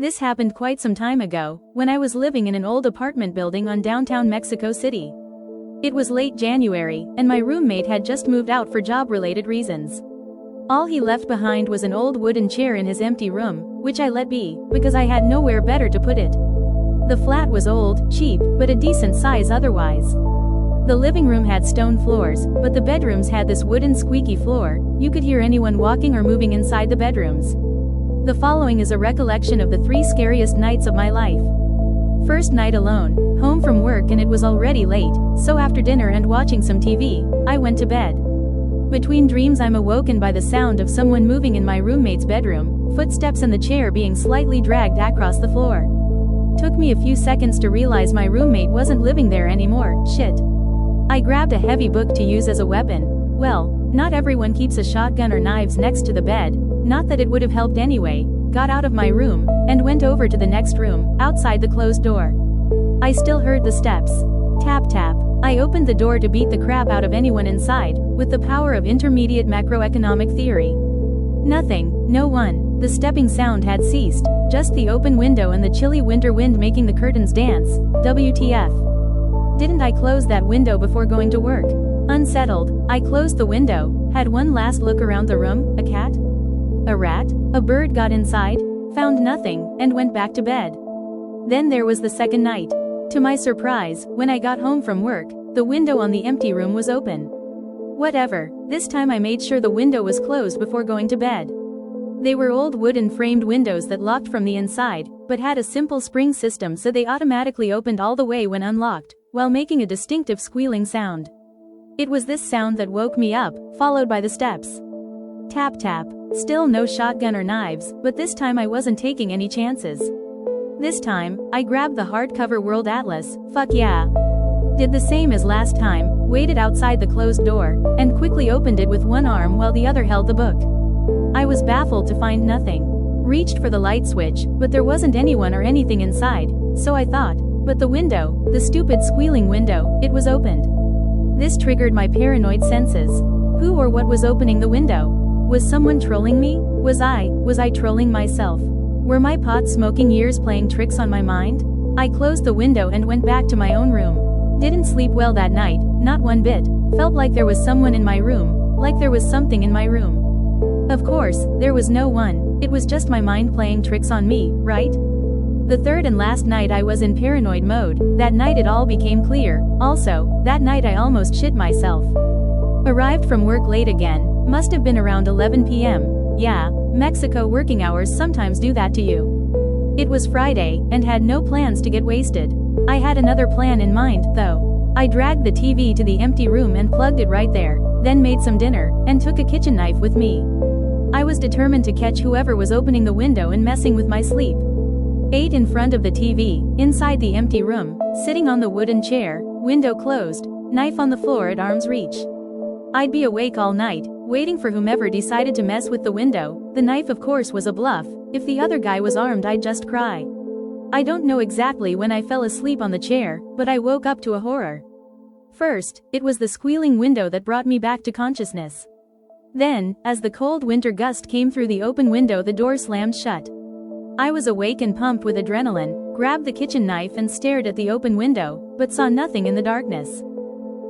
This happened quite some time ago, when I was living in an old apartment building on downtown Mexico City. It was late January, and my roommate had just moved out for job-related reasons. All he left behind was an old wooden chair in his empty room, which I let be, because I had nowhere better to put it. The flat was old, cheap, but a decent size otherwise. The living room had stone floors, but the bedrooms had this wooden squeaky floor. You could hear anyone walking or moving inside the bedrooms. The following is a recollection of the 3 scariest nights of my life. First night alone, home from work, and it was already late, so after dinner and watching some TV, I went to bed. Between dreams I'm awoken by the sound of someone moving in my roommate's bedroom, footsteps and the chair being slightly dragged across the floor. Took me a few seconds to realize my roommate wasn't living there anymore. Shit. I grabbed a heavy book to use as a weapon. Well, not everyone keeps a shotgun or knives next to the bed, not that it would have helped anyway. Got out of my room, and went over to the next room, outside the closed door. I still heard the steps. Tap tap. I opened the door to beat the crap out of anyone inside, with the power of intermediate macroeconomic theory. Nothing, no one. The stepping sound had ceased, just the open window and the chilly winter wind making the curtains dance. WTF. Didn't I close that window before going to work? Unsettled, I closed the window, had one last look around the room. A cat? A rat? A bird got inside? Found nothing, and went back to bed. Then there was the second night. To my surprise, when I got home from work, the window on the empty room was open. Whatever, this time I made sure the window was closed before going to bed. They were old wooden framed windows that locked from the inside, but had a simple spring system, so they automatically opened all the way when unlocked, while making a distinctive squealing sound. It was this sound that woke me up, followed by the steps. Tap tap. Still no shotgun or knives, but this time I wasn't taking any chances. This time, I grabbed the hardcover World Atlas. Fuck yeah. Did the same as last time, waited outside the closed door, and quickly opened it with one arm while the other held the book. I was baffled to find nothing. Reached for the light switch, but there wasn't anyone or anything inside, so I thought, but the window, the stupid squealing window, it was opened. This triggered my paranoid senses. Who or what was opening the window? Was someone trolling me? Was I trolling myself? Were my pot-smoking years playing tricks on my mind? I closed the window and went back to my own room. Didn't sleep well that night, not one bit. Felt like there was someone in my room, like there was something in my room. Of course, there was no one, it was just my mind playing tricks on me, right? The third and last night I was in paranoid mode. That night it all became clear. Also, that night I almost shit myself. Arrived from work late again, must have been around 11 p.m. Yeah, Mexico working hours sometimes do that to you. It was Friday, and had no plans to get wasted. I had another plan in mind, though. I dragged the TV to the empty room and plugged it right there, then made some dinner, and took a kitchen knife with me. I was determined to catch whoever was opening the window and messing with my sleep. Ate in front of the TV, inside the empty room, sitting on the wooden chair, window closed, knife on the floor at arm's reach. I'd be awake all night, waiting for whomever decided to mess with the window. The knife of course was a bluff. If the other guy was armed I'd just cry. I don't know exactly when I fell asleep on the chair, but I woke up to a horror. First, it was the squealing window that brought me back to consciousness. Then, as the cold winter gust came through the open window, the door slammed shut. I was awake and pumped with adrenaline, grabbed the kitchen knife and stared at the open window, but saw nothing in the darkness.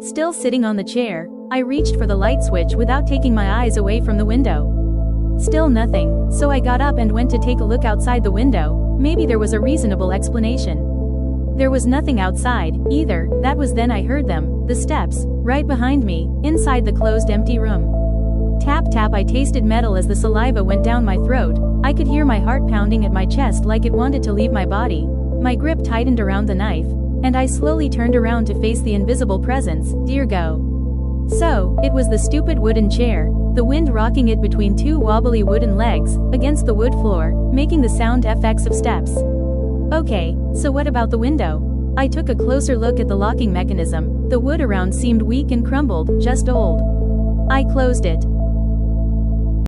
Still sitting on the chair, I reached for the light switch without taking my eyes away from the window. Still nothing, so I got up and went to take a look outside the window. Maybe there was a reasonable explanation. There was nothing outside, either. That was then I heard them, the steps, right behind me, inside the closed empty room. Tap tap. I tasted metal as the saliva went down my throat. I could hear my heart pounding at my chest like it wanted to leave my body. My grip tightened around the knife, and I slowly turned around to face the invisible presence. Dear go. So, it was the stupid wooden chair, the wind rocking it between two wobbly wooden legs, against the wood floor, making the sound effects of steps. Okay, so what about the window? I took a closer look at the locking mechanism. The wood around seemed weak and crumbled, just old. I closed it.